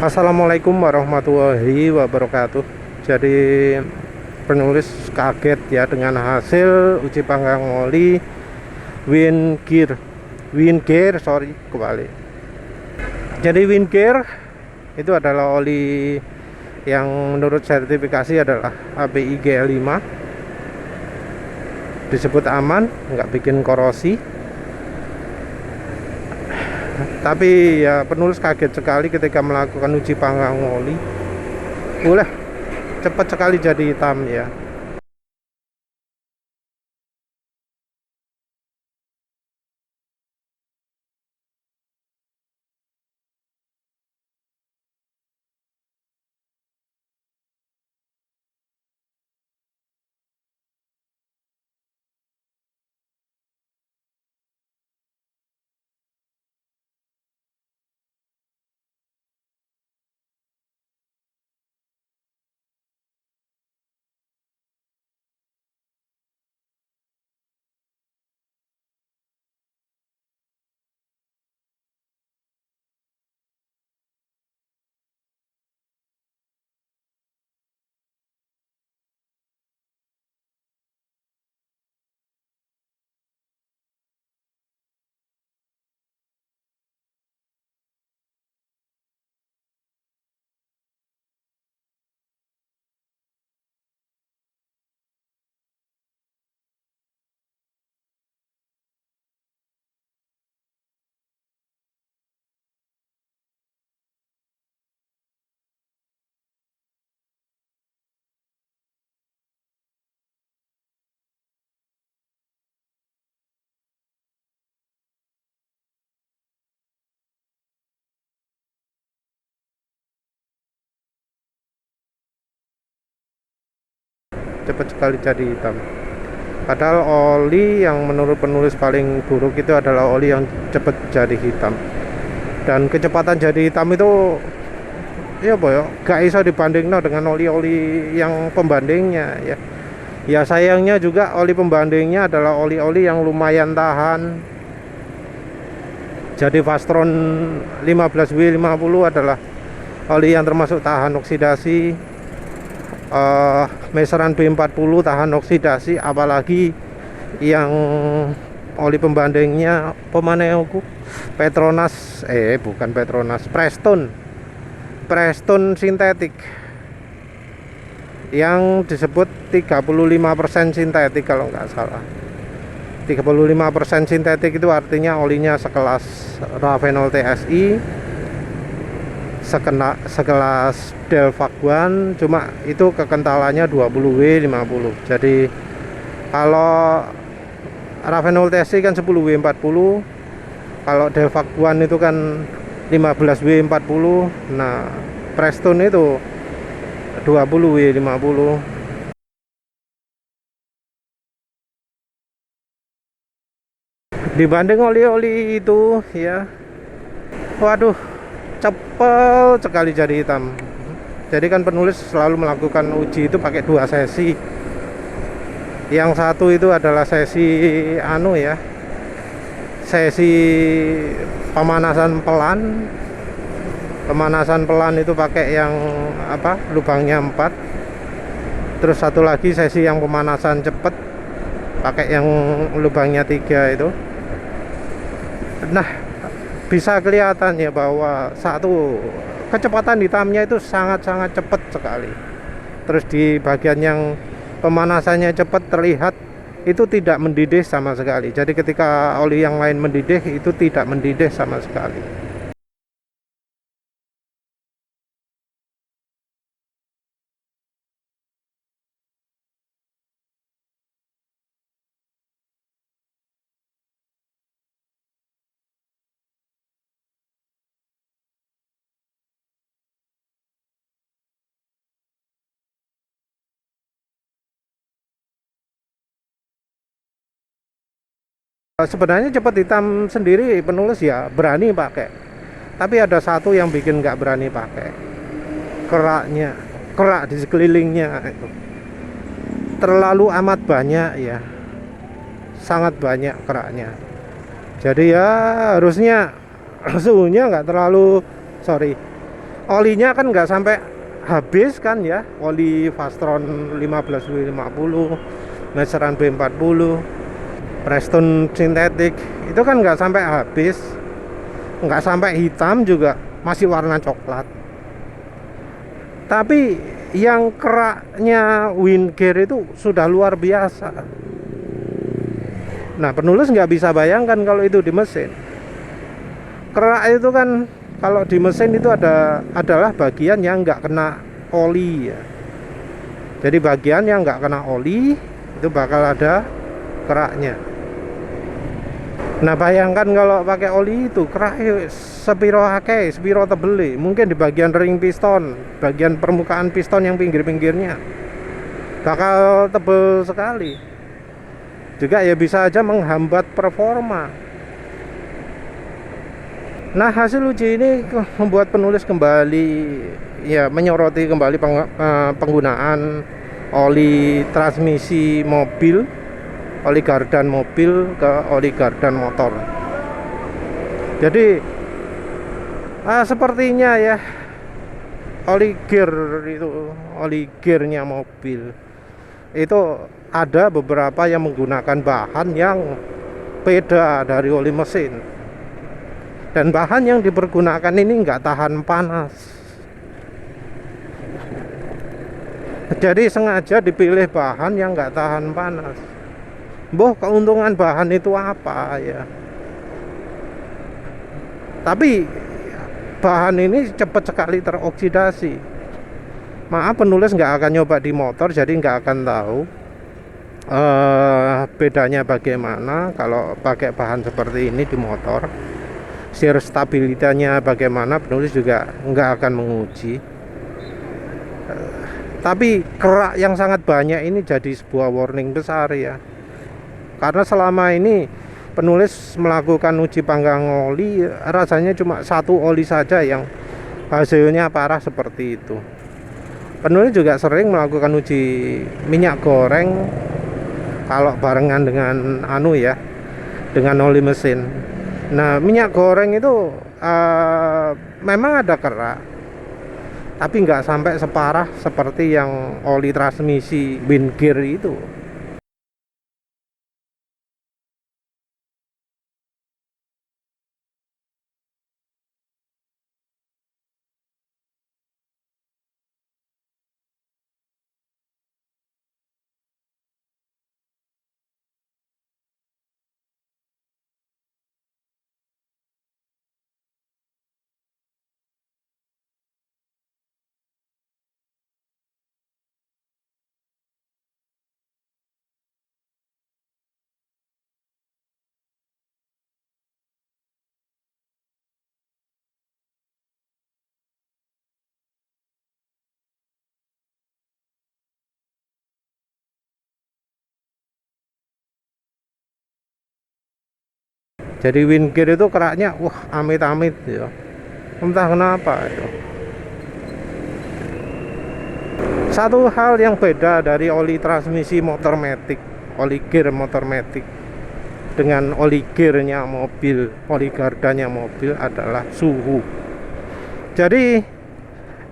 Assalamualaikum warahmatullahi wabarakatuh. Jadi penulis kaget ya dengan hasil uji panggang oli Winggear, sorry kebalik. Jadi Winggear itu adalah oli yang menurut sertifikasi adalah API GL5, disebut aman, nggak bikin korosi. Tapi ya penulis kaget sekali ketika melakukan uji panggang oli. Boleh cepat sekali jadi hitam ya. Cepat sekali jadi hitam. Padahal oli yang menurut penulis paling buruk itu adalah oli yang cepat jadi hitam. Dan kecepatan jadi hitam itu ya boy, gak iso dibandingno dengan oli-oli yang pembandingnya ya. Ya sayangnya juga oli pembandingnya adalah oli-oli yang lumayan tahan. Jadi Fastron 15W50 adalah oli yang termasuk tahan oksidasi. Meseran B40 tahan oksidasi, apalagi yang oli pembandingnya pemaneoku Petronas, bukan Petronas, Preston sintetik yang disebut 35% sintetik kalau nggak salah. 35% sintetik itu artinya olinya sekelas Ravenol TSI, sekelas Delvaguan, cuma itu kekentalannya 20W50. Jadi kalau Ravenol TSI kan 10W40, kalau Delvaguan itu kan 15W40. Nah, Preston itu 20W50. Dibanding oli-oli itu ya, waduh, cepet sekali jadi hitam. Jadi kan penulis selalu melakukan uji itu pakai 2 sesi. Yang satu itu adalah sesi sesi pemanasan pelan. Pemanasan pelan itu pakai yang lubangnya 4. Terus satu lagi sesi yang pemanasan cepat pakai yang lubangnya 3 itu. Nah, bisa kelihatan ya bahwa satu, kecepatan hitamnya itu sangat-sangat cepat sekali. Terus di bagian yang pemanasannya cepat terlihat itu tidak mendidih sama sekali. Jadi ketika oli yang lain mendidih, itu tidak mendidih sama sekali. Sebenarnya cepat hitam sendiri penulis ya berani pakai, tapi ada satu yang bikin nggak berani pakai, kerak di sekelilingnya itu terlalu amat banyak ya, sangat banyak keraknya. Jadi ya harusnya suhunya nggak terlalu, olinya kan nggak sampai habis kan ya, oli Fastron 15W50, Meseran B40, Preston sintetik itu kan nggak sampai habis, nggak sampai hitam juga, masih warna coklat. Tapi yang keraknya Winggear itu sudah luar biasa. Nah, penulis nggak bisa bayangkan kalau itu di mesin. Kerak itu kan kalau di mesin itu adalah bagian yang nggak kena oli ya. Jadi bagian yang nggak kena oli itu bakal ada keraknya. Nah, bayangkan kalau pakai oli itu kerak sepiro akeh, sepiro tebeli. Mungkin di bagian ring piston, bagian permukaan piston yang pinggir-pinggirnya bakal tebel sekali. Juga ya bisa aja menghambat performa. Nah, hasil uji ini membuat penulis kembali ya menyoroti kembali penggunaan oli transmisi mobil, oli gardan mobil ke oli gardan motor. Jadi sepertinya ya oli gearnya mobil itu ada beberapa yang menggunakan bahan yang beda dari oli mesin, dan bahan yang dipergunakan ini nggak tahan panas. Jadi sengaja dipilih bahan yang nggak tahan panas. Boh, keuntungan bahan itu apa ya? Tapi bahan ini cepat sekali teroksidasi. Maaf, penulis nggak akan nyoba di motor, jadi nggak akan tahu bedanya bagaimana kalau pakai bahan seperti ini di motor. Shear stabilitasnya bagaimana, penulis juga nggak akan menguji. Tapi kerak yang sangat banyak ini jadi sebuah warning besar ya. Karena selama ini penulis melakukan uji panggang oli, rasanya cuma satu oli saja yang hasilnya parah seperti itu. Penulis juga sering melakukan uji minyak goreng kalau barengan dengan dengan oli mesin. Nah, minyak goreng itu memang ada kerak, tapi nggak sampai separah seperti yang oli transmisi Winggear itu. Jadi Winggear itu keraknya amit-amit ya. Entah kenapa itu. Satu hal yang beda dari oli transmisi motor matic, oli gear motor matic dengan oli gearnya mobil, oli gardannya mobil adalah suhu. Jadi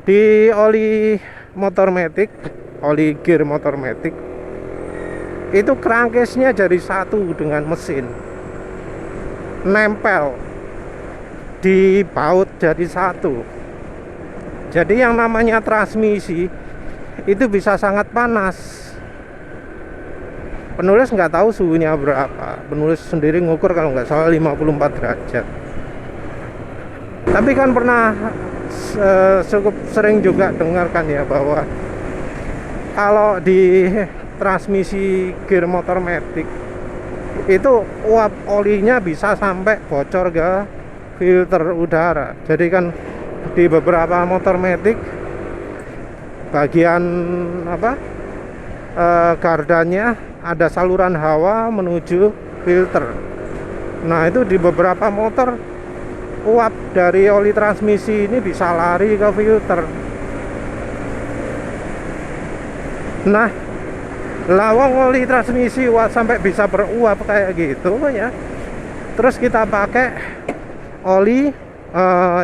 di oli motor matic, oli gear motor matic itu crankcase-nya jadi satu dengan mesin, nempel di baut jadi satu. Jadi yang namanya transmisi itu bisa sangat panas. Penulis nggak tahu suhunya berapa, penulis sendiri ngukur kalau nggak salah 54 derajat. Tapi kan pernah cukup sering juga dengarkan ya bahwa kalau di transmisi gear motor matic itu uap olinya bisa sampai bocor ke filter udara. Jadi kan di beberapa motor matic bagian gardannya ada saluran hawa menuju filter. Nah, itu di beberapa motor uap dari oli transmisi ini bisa lari ke filter. Nah, lawang oli transmisi sampai bisa beruap kayak gitu ya. Terus kita pakai oli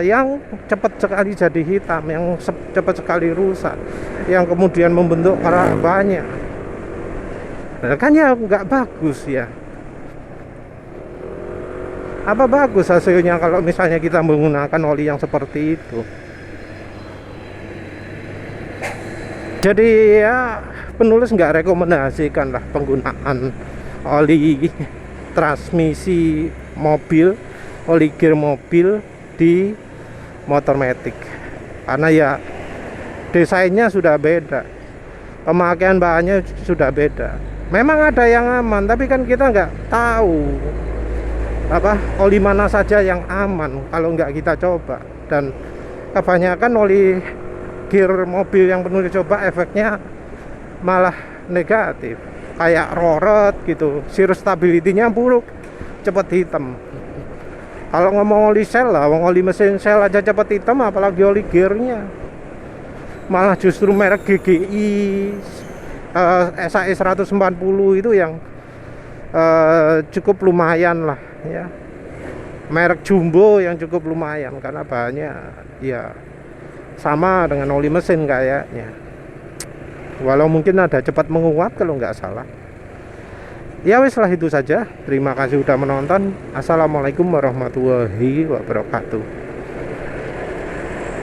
yang cepat sekali jadi hitam, yang cepat sekali rusak, yang kemudian membentuk kerak banyak. Nah, kan ya nggak bagus ya. Apa bagus hasilnya kalau misalnya kita menggunakan oli yang seperti itu? Jadi ya penulis nggak rekomendasikan lah penggunaan oli transmisi mobil, oli gear mobil di motor matic, karena ya desainnya sudah beda, pemakaian bahannya sudah beda. Memang ada yang aman, tapi kan kita nggak tahu apa oli mana saja yang aman kalau nggak kita coba. Dan kebanyakan oli gear mobil yang penulis coba efeknya malah negatif, kayak roret gitu, zero stability-nya buruk, cepat hitam. Kalau ngomong oli sel lah, oli mesin sel aja cepat hitam, apalagi oli gearnya. Malah justru merek GGI SAE 140 itu yang cukup lumayan lah ya, merek jumbo yang cukup lumayan, karena bahannya ya sama dengan oli mesin kayaknya, walau mungkin ada cepat menguap kalau nggak salah. Ya wis lah, itu saja. Terima kasih sudah menonton. Assalamualaikum warahmatullahi wabarakatuh.